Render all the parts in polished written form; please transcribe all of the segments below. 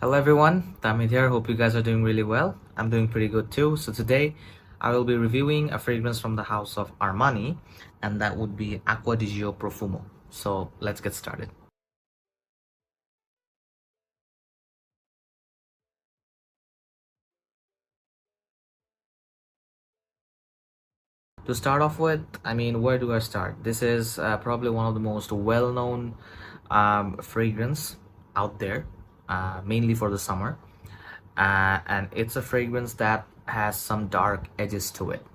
Hello everyone, Tamit here. Hope you guys are doing really well. I'm doing pretty good too. So today I will be reviewing a fragrance from the house of Armani, and that would be Acqua Di Gio Profumo. So let's get started. To start off with, where do I start? This is probably one of the most well-known fragrance out there, mainly for the summer. And it's a fragrance that has some dark edges to it.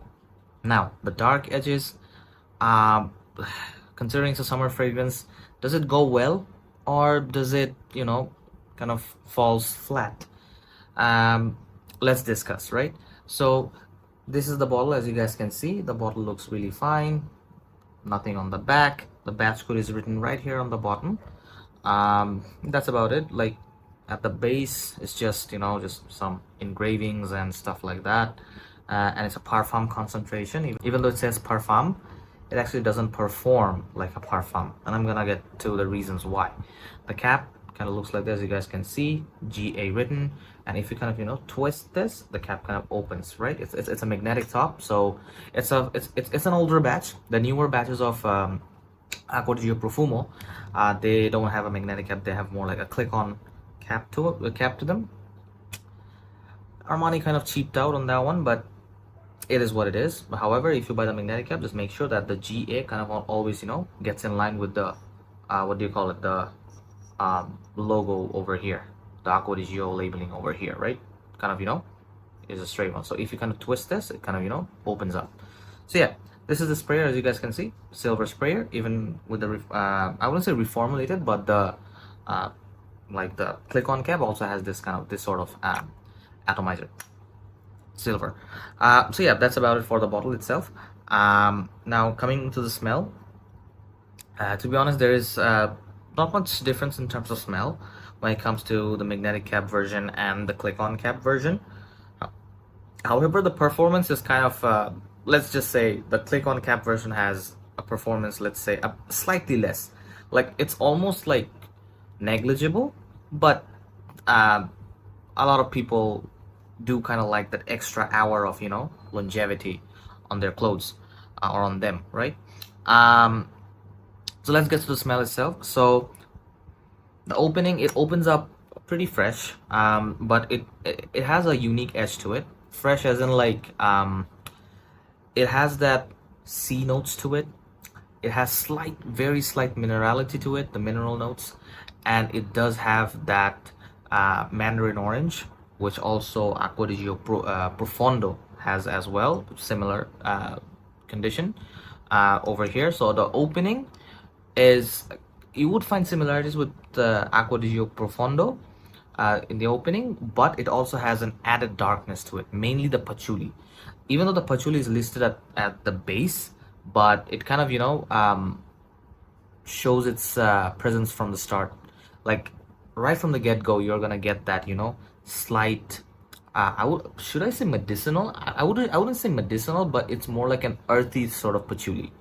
Now, the dark edges, um, considering it's a summer fragrance, does it go well or does it, kind of falls flat? Um, let's discuss, right? So, this is the bottle. As you guys can see, the bottle looks really fine. Nothing on the back. The batch code is written right here on the bottom. That's about it. Like at the base, it's just just some engravings and stuff like that. And it's a parfum concentration. Even though it says parfum, it actually doesn't perform like a parfum, and I'm gonna get to the reasons why. The cap kind of looks like this. You guys can see GA written, and if you kind of twist this, the cap kind of opens, right? It's a magnetic top, so it's an older batch. The newer batches of Acqua Di Gio Profumo, they don't have a magnetic cap. They have more like a click-on cap to them. Armani kind of cheaped out on that one, but it is what it is. However, if you buy the magnetic cap, just make sure that the GA kind of always gets in line with the what do you call it, the logo over here, the Acqua Di Gio labeling over here, right? Kind of is a straight one. So if you kind of twist this, it kind of opens up. So yeah, this is the sprayer. As you guys can see, silver sprayer, even with the I wouldn't say reformulated, but the like the click-on cap also has this sort of atomizer, silver. So yeah, that's about it for the bottle itself. Now coming to the smell, to be honest, there is not much difference in terms of smell when it comes to the magnetic cap version and the click-on cap version. However, the performance is kind of let's just say the click-on cap version has a performance, let's say, slightly less. Like it's almost like negligible, but a lot of people do kind of like that extra hour of longevity on their clothes or on them, right? So let's get to the smell itself. So the opening, it opens up pretty fresh, but it has a unique edge to it. Fresh as in like it has that sea notes to it. It has very slight minerality to it, the mineral notes, and it does have that mandarin orange, which also Acqua Di Gio Profondo has as well, similar condition over here. So the opening is, you would find similarities with the Acqua Di Gio Profondo in the opening, but it also has an added darkness to it, mainly the patchouli. Even though the patchouli is listed at the base, but it kind of shows its presence from the start. Like right from the get-go, you're gonna get that slight should I say medicinal? I wouldn't say medicinal, but it's more like an earthy sort of patchouli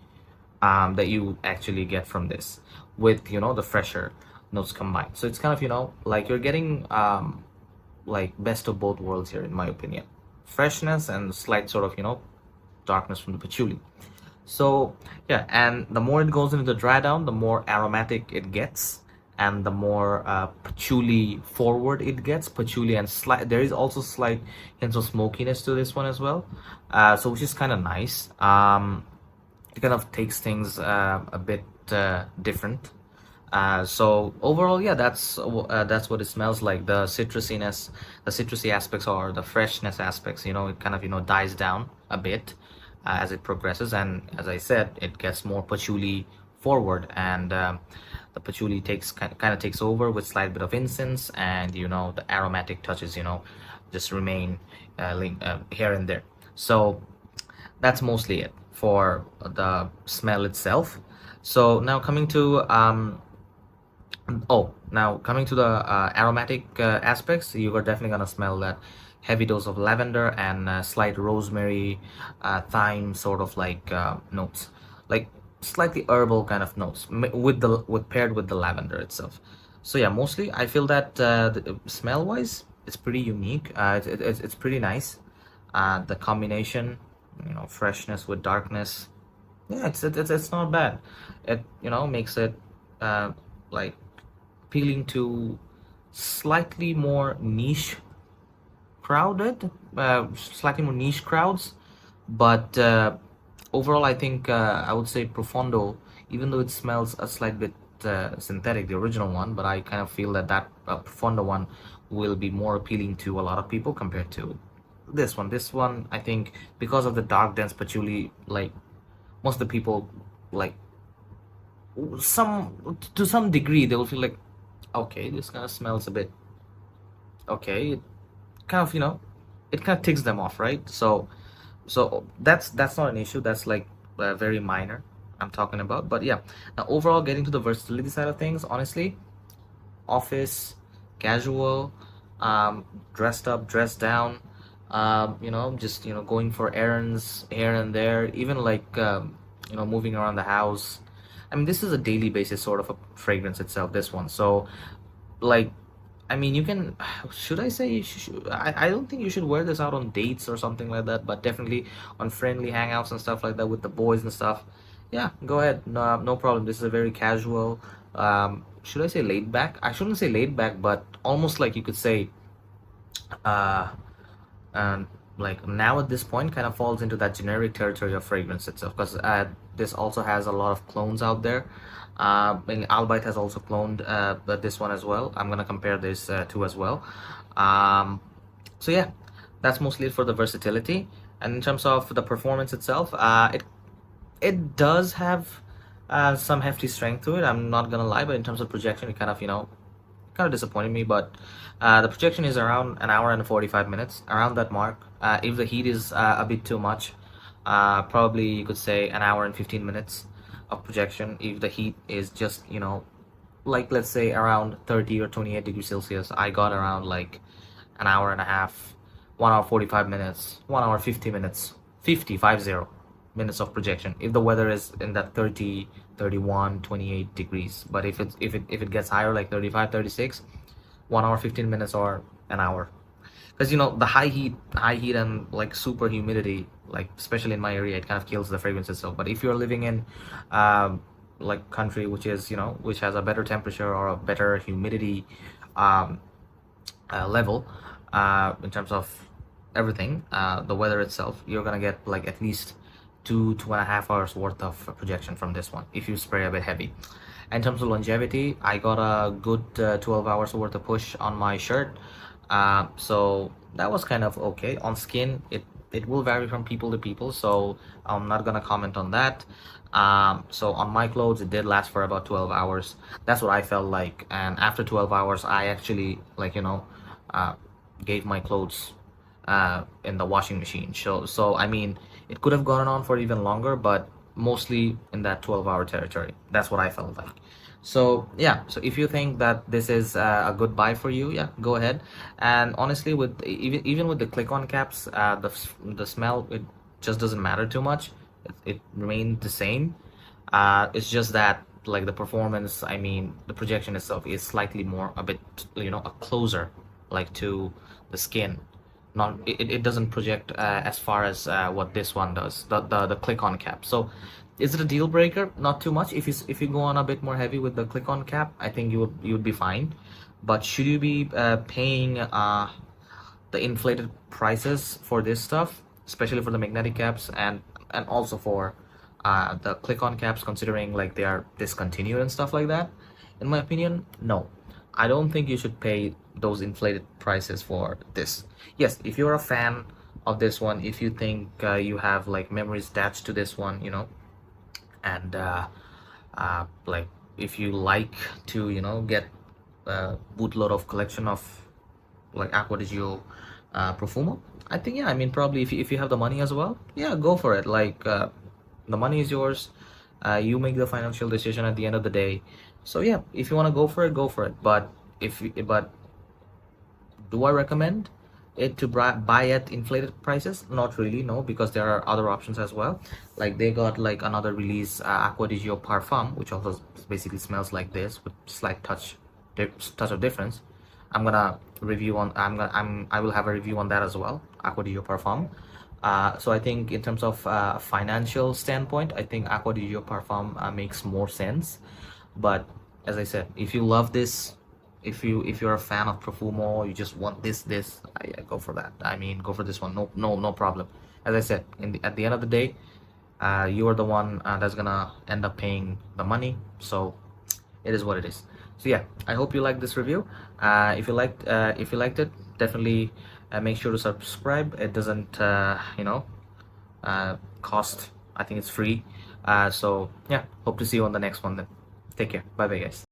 that you actually get from this, with the fresher notes combined. So it's kind of like you're getting like best of both worlds here, in my opinion. Freshness and slight sort of darkness from the patchouli. So yeah, and the more it goes into the dry down, the more aromatic it gets, and the more patchouli forward it gets. Patchouli and there is also slight hints of smokiness to this one as well, so which is kind of nice. It kind of takes things a bit different. So overall, yeah, that's what it smells like. The citrusiness, the citrusy aspects, or the freshness aspects, it kind of dies down a bit as it progresses, and as I said, it gets more patchouli forward, and the patchouli kind of takes over with slight bit of incense, and the aromatic touches just remain here and there. So that's mostly it for the smell itself. So now coming to the aromatic aspects, you are definitely gonna smell that heavy dose of lavender and slight rosemary, thyme sort of like notes, like slightly herbal kind of notes with paired with the lavender itself. So yeah, mostly I feel that smell wise it's pretty unique. It's pretty nice. The combination, freshness with darkness, yeah, it's not bad. It makes it uh, like appealing to slightly more niche crowded, slightly more niche crowds. But overall, I think I would say Profondo, even though it smells a slight bit synthetic, the original one, but I kind of feel that Profondo one will be more appealing to a lot of people compared to this one. This one, I think, because of the dark, dense patchouli, like most of the people, like some degree, they will feel like, okay, this kind of smells a bit okay. It kind of it kind of ticks them off, right? So that's not an issue. That's like very minor I'm talking about. But yeah, now overall, getting to the versatility side of things, honestly, office, casual, dressed up, dressed down, just going for errands here and there, even like moving around the house. I mean, this is a daily basis sort of a fragrance itself, this one. So like, I mean, you can, should I say, I don't think you should wear this out on dates or something like that, but definitely on friendly hangouts and stuff like that with the boys and stuff. Yeah, go ahead. No problem. This is a very casual, should I say laid back? I shouldn't say laid back, but almost like you could say, uh, and like now at this point kind of falls into that generic territory of fragrance itself, because this also has a lot of clones out there. And Albite has also cloned but this one as well. I'm gonna compare this two as well. um, so yeah, that's mostly it for the versatility. And in terms of the performance itself, it does have some hefty strength to it, I'm not gonna lie, but in terms of projection, it kind of disappointed me. But the projection is around an hour and 45 minutes, around that mark. If the heat is a bit too much, probably you could say an hour and 15 minutes of projection. If the heat is just like let's say around 30 or 28 degrees Celsius, I got around like an hour and a half, 1 hour 45 minutes, 1 hour 50 minutes, 50 minutes of projection if the weather is in that 30, 31, 28 degrees. But if it gets higher, like 35, 36, 1 hour 15 minutes or an hour. Because the high heat and like super humidity, like especially in my area, it kind of kills the fragrance itself. But if you're living in like country which is which has a better temperature or a better humidity um, level, in terms of everything, the weather itself, you're gonna get like at least 2.5 hours worth of projection from this one if you spray a bit heavy. In terms of longevity, I got a good 12 hours worth of push on my shirt. So that was kind of okay. On skin, it will vary from people to people, so I'm not gonna comment on that. So on my clothes, it did last for about 12 hours. That's what I felt like. And after 12 hours, I actually like uh, gave my clothes in the washing machine. So I mean, it could have gone on for even longer, but mostly in that 12-hour territory. That's what I felt like. So yeah, so if you think that this is a good buy for you, yeah, go ahead. And honestly, with even with the click-on caps, the smell, it just doesn't matter too much. It remained the same. It's just that like the performance, I mean, the projection itself is slightly more a bit, a closer, like to the skin. Not it doesn't project as far as what this one does, the click-on cap. So is it a deal breaker? Not too much. If you go on a bit more heavy with the click-on cap, I think you would be fine. But should you be paying the inflated prices for this stuff, especially for the magnetic caps and also for the click-on caps, considering like they are discontinued and stuff like that? In my opinion, no. I don't think you should pay those inflated prices for this. Yes, if you're a fan of this one, if you think you have like memories attached to this one, and like if you like to get a bootload of collection of like Acqua Di Gio Profumo, I think, yeah, I mean, probably if you have the money as well, yeah, go for it. Like the money is yours. You make the financial decision at the end of the day. So yeah, if you want to go for it, go for it. But do I recommend it to buy at inflated prices? Not really, no, because there are other options as well. Like they got like another release, Acqua Di Gio Parfum, which also basically smells like this with slight touch touch of difference. I'm gonna review on I will have a review on that as well, Acqua Di Gio Parfum. So I think in terms of financial standpoint, I think Acqua Di Gio Parfum makes more sense. But as I said, if you love this, if you're a fan of Profumo, you just want I go for that. I mean, go for this one. No problem. As I said, at the end of the day, you are the one that's gonna end up paying the money. So it is what it is. So yeah, I hope you liked this review. If you liked it, definitely make sure to subscribe. It doesn't cost. I think it's free. So yeah, hope to see you on the next one then. Take care. Bye bye, guys.